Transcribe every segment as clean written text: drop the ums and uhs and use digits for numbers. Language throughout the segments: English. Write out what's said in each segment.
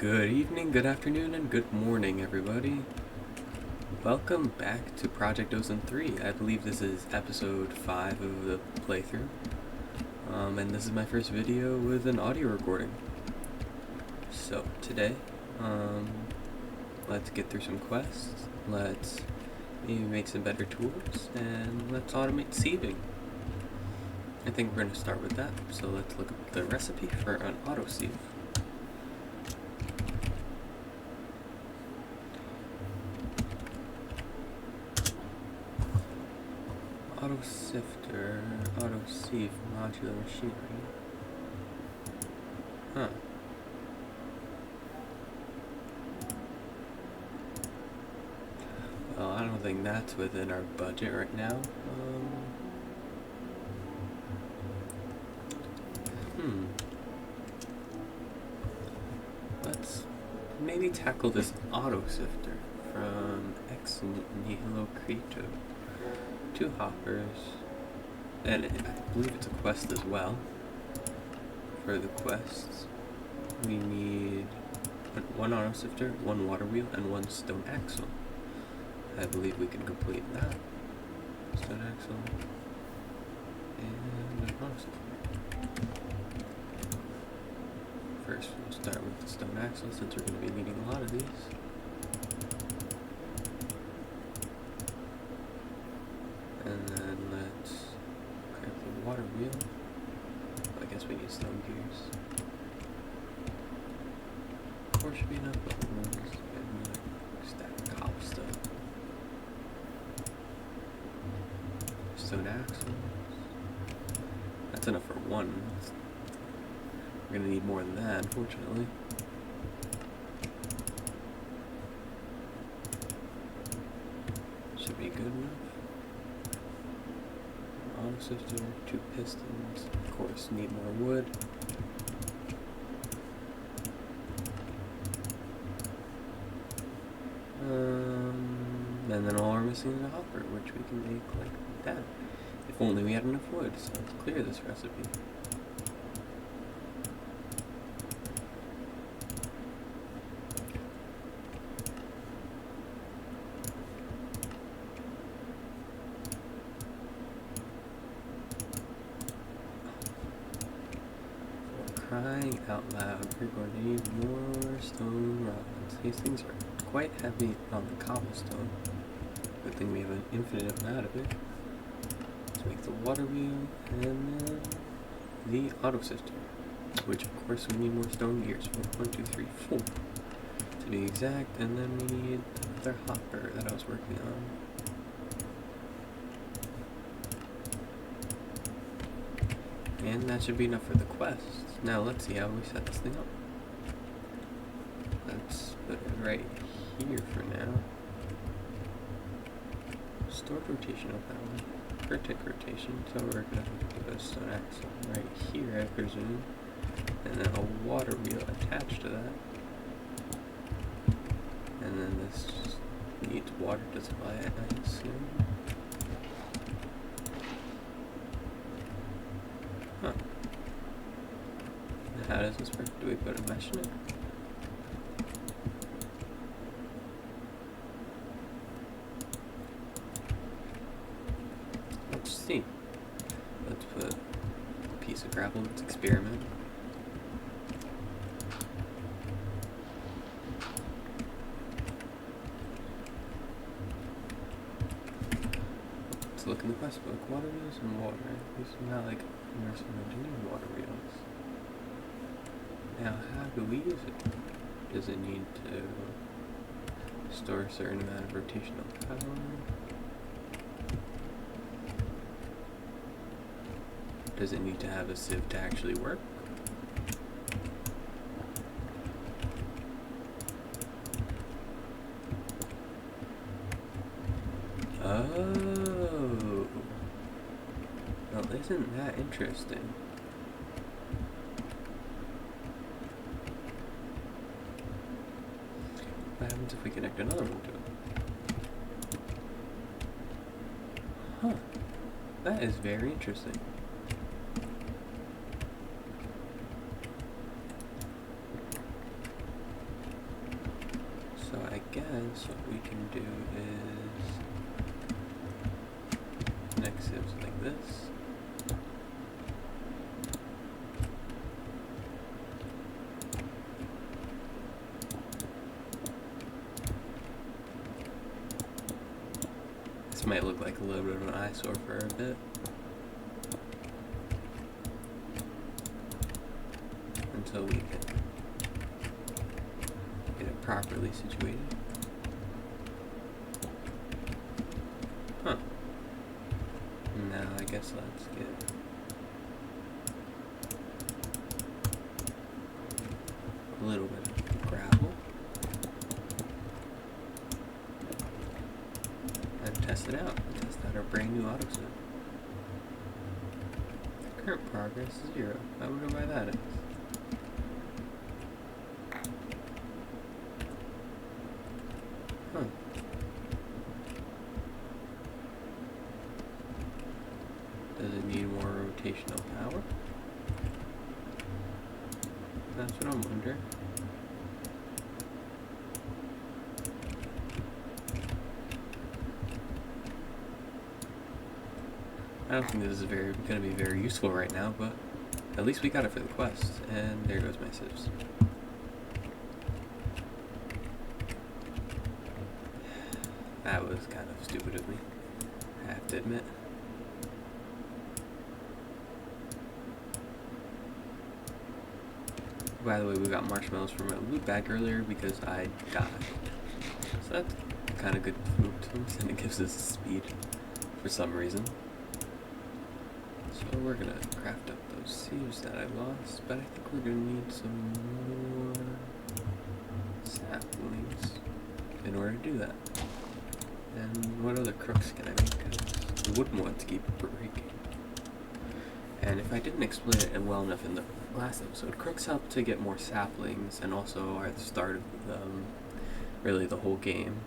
Good evening, good afternoon, and good morning, everybody. Welcome back to Project Ozone 3. I believe this is episode 5 of the playthrough. And this is my first video with an audio recording. So, today, let's get through some quests, let's maybe make some better tools, and let's automate sieving. I think we're going to start with that, so let's look up the recipe for an auto sieve. Auto sifter, auto sieve, modular machinery. Huh. Well, I don't think that's within our budget right now. Let's maybe tackle this auto sifter from Ex Nihilo Creative. 2 hoppers, and I believe it's a quest as well. For the quests, we need 1 auto sifter, 1 water wheel, and 1 stone axle. I believe we can complete that. Stone axle and an auto sifter. First, we'll start with the stone axle since we're going to be needing a lot of these. And then let's grab the water wheel. I guess we need stone gears. 4 should be enough, but we'll just get another stack of cobblestone. Stone axles. That's enough for 1. We're gonna need more than that, unfortunately. Should be good enough. Auto sifter, 2 pistons, of course need more wood. And then all we're missing is a hopper, which we can make like that. If only we had enough wood, so let's clear this recipe. Crying out loud, we're going to need more stone rods. These things are quite heavy on the cobblestone. Good thing we have an infinite amount of it. Let's make the water wheel and then the auto sifter, which of course we need more stone gears for. 1, 2, 3, 4 to be exact, and then we need the other hopper that I was working on. And that should be enough for the quest. Now let's see how we set this thing up. Let's put it right here for now. Stored rotational power. Vertic rotation. So we're going to put a stone axle right here, I presume. And then a water wheel attached to that. And then this just needs water to supply it, I assume. Huh. How does this work? Do we put a mesh in it? Let's see. Let's put a piece of gravel. Let's experiment. Let's look in the quest book. Water wheels and water. These are not like immersive engineering water wheels. Now, how do we use it? Does it need to store a certain amount of rotational power? Does it need to have a sieve to actually work? Oh. Well, isn't that interesting? What happens if we connect another one to it? Huh. That is very interesting. guess what we can do is connect sieves like this. This might look like a little bit of an eyesore for a bit. Until we get it properly situated. Huh. Now I guess let's get a little bit of gravel and test it out. Test out our brand new Ozone. Current progress is 0. I wonder why that is. Huh. Does it need more rotational power? That's what I'm wondering. I don't think this is going to be very useful right now, but at least we got it for the quest. And there goes my sieves. That was kind of stupid of me, I have to admit. By the way, we got marshmallows from a loot bag earlier because I died. So that's kind of good food to us, and it gives us speed for some reason. So we're gonna craft up those sieves that I lost, but I think we're gonna need some more saplings in order to do that. And what other crooks can I make? Because I wouldn't want to keep breaking. And if I didn't explain it well enough in the last episode, crooks help to get more saplings and also are at the start of really the whole game.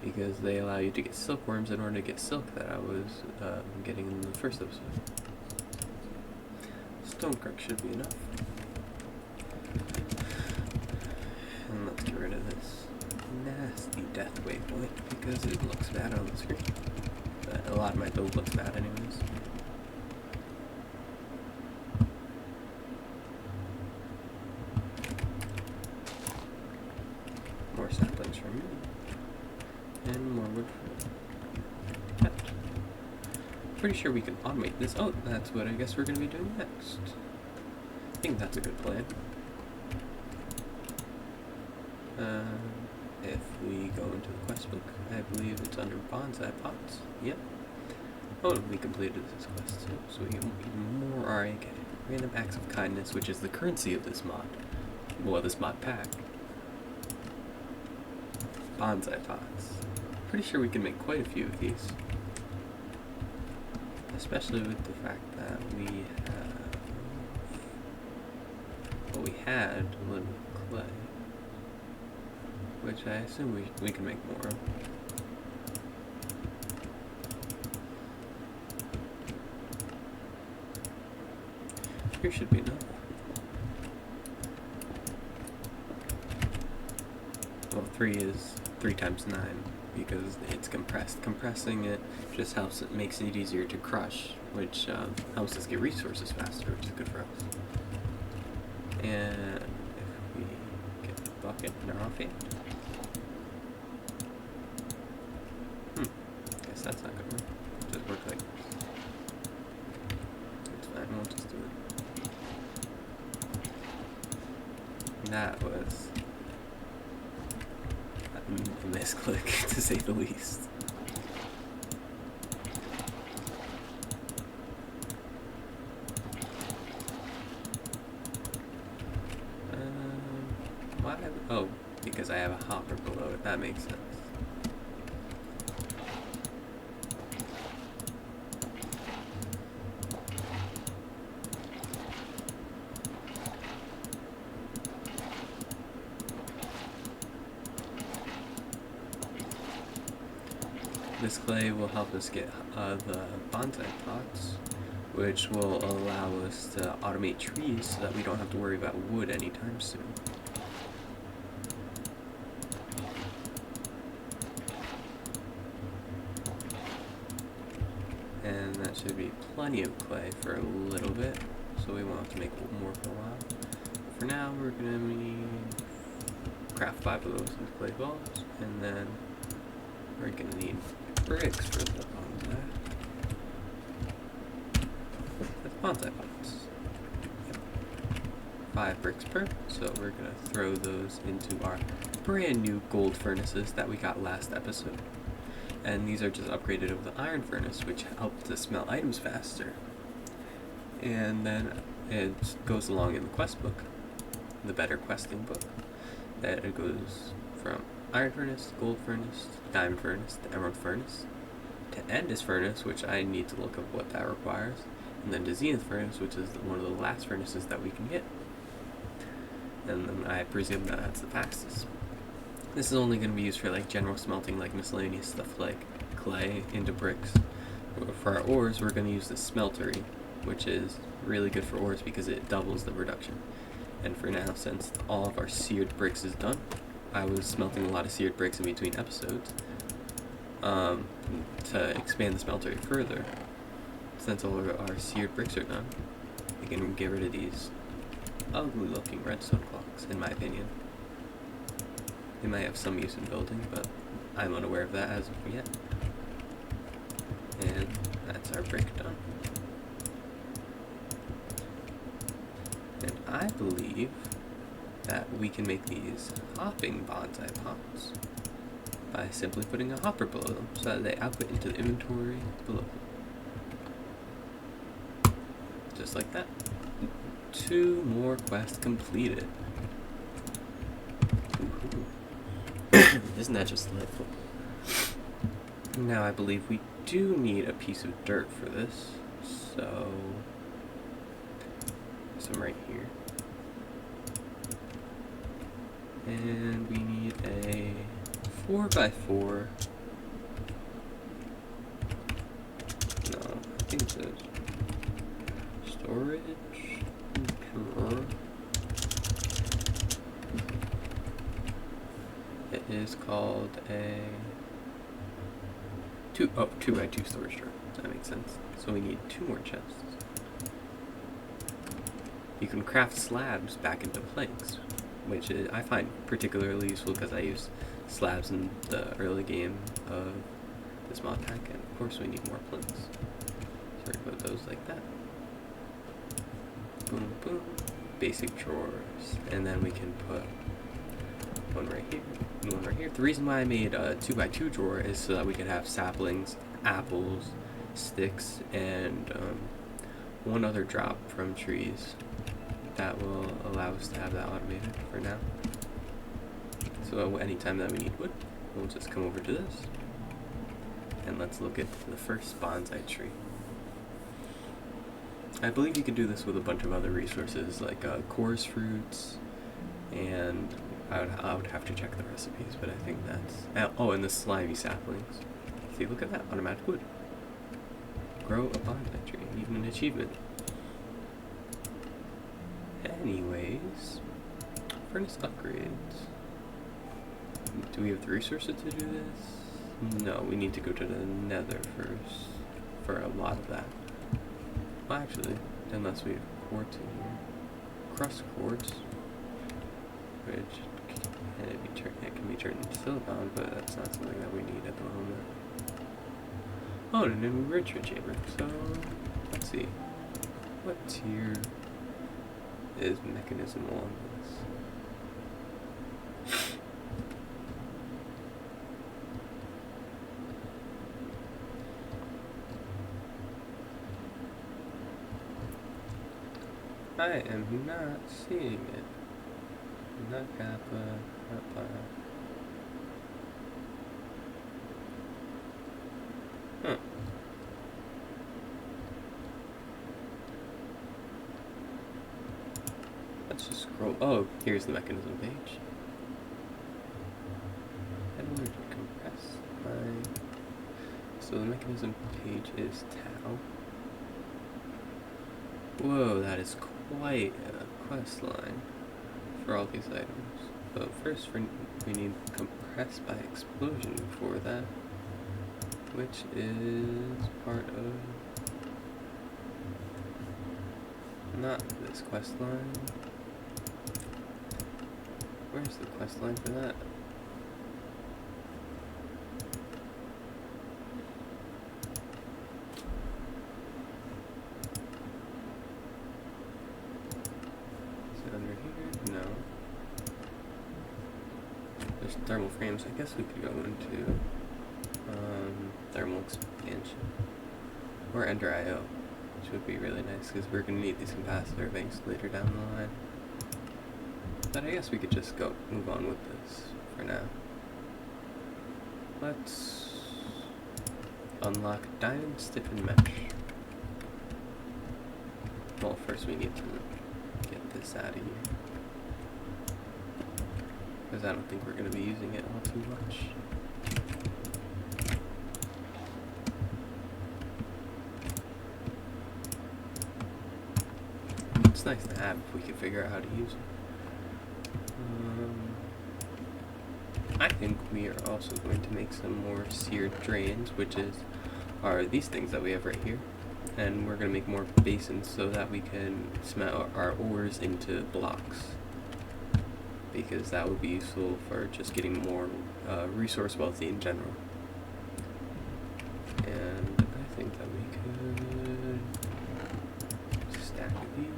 Because they allow you to get silkworms in order to get silk that I was getting in the first episode. Stone crook should be enough. And let's get rid of this nasty death waypoint because it looks bad on the screen. But a lot of my build looks bad anyways. More saplings from you. And more wood for that. Pretty sure we can automate this. Oh, that's what I guess we're going to be doing next. I think that's a good plan. If we go into the quest book, I believe it's under bonsai pots. Yep. Oh, and we completed this quest too, so we get even more RAK. Random acts of kindness, which is the currency of this mod. Well, this mod pack. Bonsai pots. Pretty sure we can make quite a few of these. Especially with the fact that we have... Well, we had limited clay. Which I assume we can make more of. Here should be enough. Well, 3 is 3 times 9 because it's compressed. Compressing it just helps, it makes it easier to crush, which helps us get resources faster, which is good for us. And if we get the bucket in our offhand. Guess that's not gonna work. Just work like this. It's fine, we'll just do it. That was a misclick, to say the least. Why? Oh, because I have a hopper below it. That makes sense. This clay will help us get the bonsai pots, which will allow us to automate trees so that we don't have to worry about wood anytime soon. And that should be plenty of clay for a little bit, so we won't have to make more for a while. For now, we're gonna craft 5 of those into clay balls, and then we're gonna need bricks for the bonsai pots. 5 bricks per, so we're gonna throw those into our brand new gold furnaces that we got last episode. And these are just upgraded of the iron furnace, which helps to smelt items faster. And then it goes along in the quest book, the better questing book, that it goes from iron furnace, gold furnace, diamond furnace, to emerald furnace, to endless furnace, which I need to look up what that requires, and then to zenith furnace, which is one of the last furnaces that we can get. And then I presume that that's the fastest. This is only going to be used for like general smelting, like miscellaneous stuff like clay into bricks. For our ores, we're going to use the smeltery, which is really good for ores because it doubles the production. And for now, since all of our seared bricks is done, I was smelting a lot of seared bricks in between episodes to expand the smeltery further. Since all of our seared bricks are done, we can get rid of these ugly looking redstone clocks, in my opinion. They might have some use in building, but I'm unaware of that as of yet. And that's our brick done. And I believe that we can make these hopping bonsai pots by simply putting a hopper below them so that they output into the inventory below them. Just like that. 2 more quests completed. Isn't that just delightful? Now I believe we do need a piece of dirt for this, so some right here. And we need a 4x4. No, I think it's a storage drawer. It is called a 2x2 storage drawer. That makes sense. So we need 2 more chests. You can craft slabs back into planks, which I find particularly useful because I use slabs in the early game of this mod pack, and of course we need more planks. So we put those like that. Boom, boom. Basic drawers. And then we can put one right here, one right here. The reason why I made a 2x2 drawer is so that we could have saplings, apples, sticks, and one other drop from trees. That will allow us to have that automated for now. So anytime that we need wood, we'll just come over to this. And let's look at the first bonsai tree. I believe you can do this with a bunch of other resources like chorus fruits, and I would have to check the recipes, but I think that's... Oh, and the slimy saplings. See, look at that, automatic wood. Grow a bonsai tree, even an achievement. Anyways, furnace upgrades. Do we have the resources to do this? No, we need to go to the nether first for a lot of that. Well, actually, unless we have quartz in here. Crust quartz, which it can be turned into silicon, but that's not something that we need at the moment. Oh, and then we enrichment chamber. So let's see, what tier is mechanism along this? I am not seeing it. Not kappa, not pi. Huh. Let's just scroll. Oh, here's the mechanism page. I don't want to compress my... So the mechanism page is tau. Whoa, that is quite a quest line for all these items. But first we need compress by explosion. Before that, which is part of not this quest line. Where's the quest line for that? Is it under here? No. There's thermal frames. I guess we could go into thermal expansion or enter IO, which would be really nice because we're going to need these capacitor banks later down the line. But I guess we could just move on with this for now. Let's unlock diamond stiffen mesh. Well, first we need to get this out of here, because I don't think we're going to be using it all too much. It's nice to have if we can figure out how to use it. I think we are also going to make some more seared drains, which are these things that we have right here. And we're going to make more basins so that we can smelt our ores into blocks, because that would be useful for just getting more resource wealthy in general. And I think that we could stack these.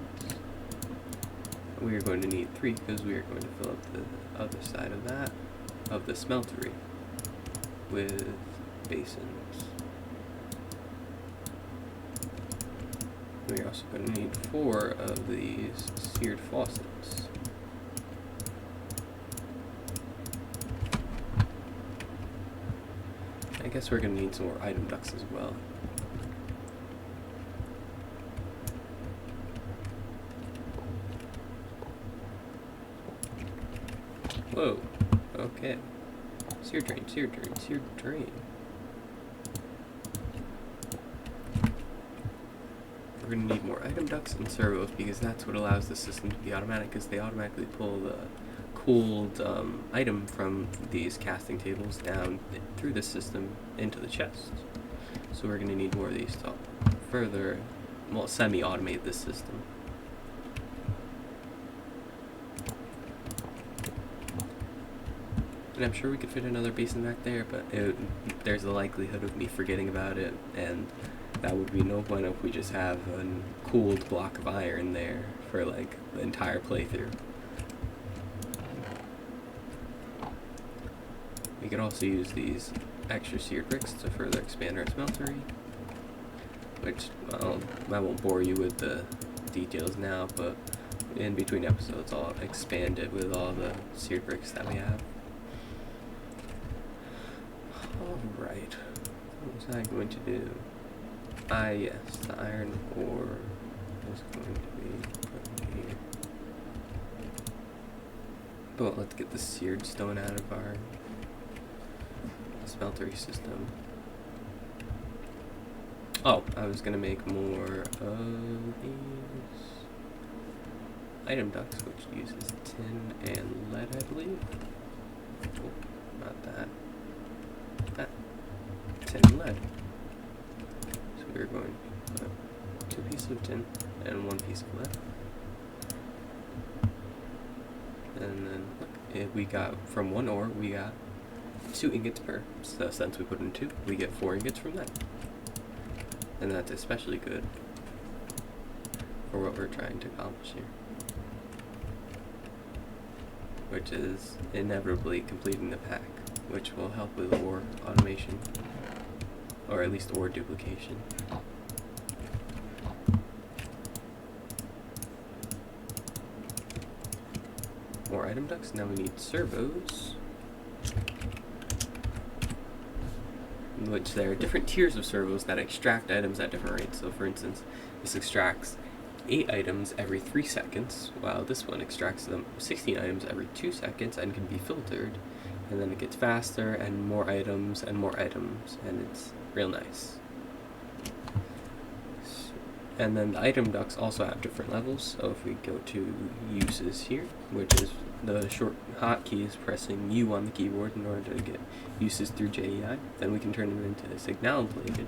We are going to need 3 because we are going to fill up the other side of that, of the smeltery, with basins. We are also going to need 4 of these seared faucets. I guess we're going to need some more item ducts as well. Whoa, okay. Seared drain, seared drain, seared drain. We're going to need more item ducts and servos, because that's what allows the system to be automatic, because they automatically pull the cooled item from these casting tables down through the system into the chest. So we're going to need more of these to further, well, semi-automate this system. And I'm sure we could fit another basin back there, but there's a likelihood of me forgetting about it, and that would be no point if we just have a cooled block of iron there for like the entire playthrough. We could also use these extra seared bricks to further expand our smeltery, which, well, I won't bore you with the details now, but in between episodes I'll expand it with all the seared bricks that we have. Alright, what was I going to do? Ah, yes, the iron ore is going to be put in here. But let's get the seared stone out of our smeltery system. Oh, I was going to make more of these item ducts, which uses tin and lead, I believe. Oh, not that. That. Tin and lead. So we're going to put 2 pieces of tin and 1 piece of lead. And then, look, we got, from 1 ore, we got 2 ingots per. So since we put in 2, we get 4 ingots from that. And that's especially good for what we're trying to accomplish here, which is inevitably completing the pack, which will help with ore automation, or at least ore duplication. More item ducts. Now we need servos, which there are different tiers of servos that extract items at different rates. So for instance, this extracts 8 items every 3 seconds, while this one extracts them 16 items every 2 seconds and can be filtered, and then it gets faster and more items, and it's real nice. And then the item ducts also have different levels. So if we go to uses here, which is the short hotkey is pressing U on the keyboard in order to get uses through JEI, then we can turn them into signal bladed,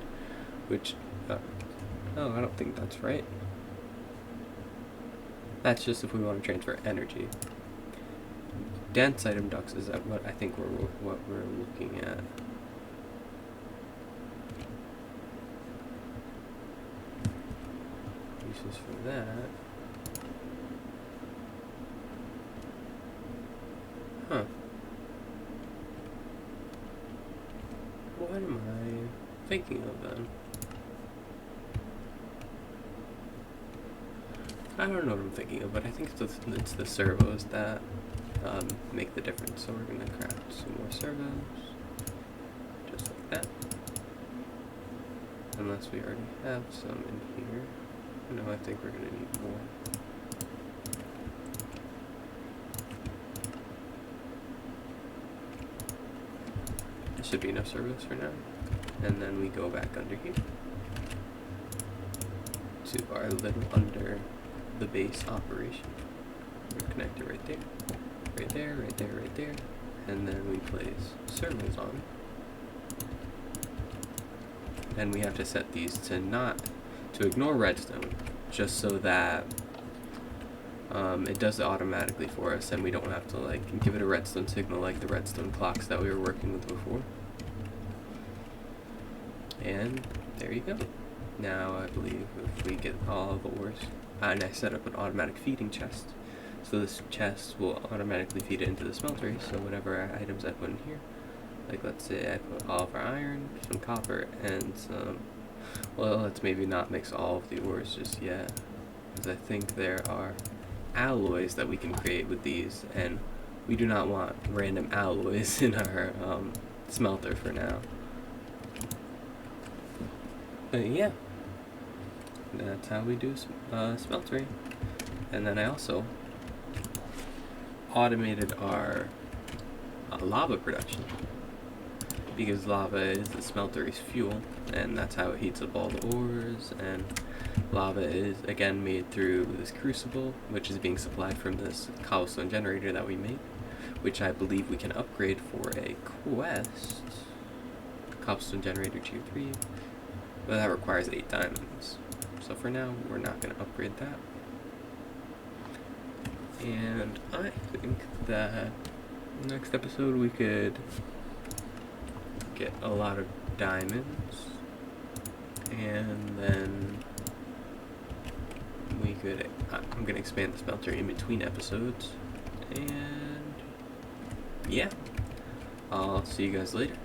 which, oh, I don't think that's right. That's just if we want to transfer energy. Dense item ducts is what I think what we're looking at. Uses for that. Huh. What am I thinking of then? I don't know what I'm thinking of, but I think it's the servos that make the difference. So we're gonna craft some more servos, just like that. Unless we already have some in here. No, I think we're gonna need more. There should be enough servos for now. And then we go back under here to our little under the base operation. We're connected right there, right there, right there, right there. And then we place servos on. And we have to set these to ignore redstone, just so that it does it automatically for us, and we don't have to like give it a redstone signal like the redstone clocks that we were working with before. And there you go. Now I believe if we get all the ores, and I set up an automatic feeding chest, so this chest will automatically feed it into the smeltery. So whatever items I put in here, like let's say I put all of our iron, some copper, and some, well, let's maybe not mix all of the ores just yet, because I think there are alloys that we can create with these, and we do not want random alloys in our smelter for now. But yeah, that's how we do smeltery. And then I also automated our lava production, because lava is the smeltery's fuel, and that's how it heats up all the ores. And lava is again made through this crucible, which is being supplied from this cobblestone generator that we made, which I believe we can upgrade for a quest. Cobblestone generator tier 3, but that requires 8 diamonds. So for now, we're not going to upgrade that. And I think that next episode we could get a lot of diamonds, and then we could, I'm going to expand the smelter in between episodes, and yeah, I'll see you guys later.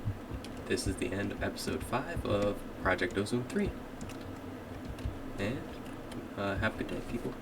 This is the end of episode 5 of Project Ozone 3, and have a good day, people.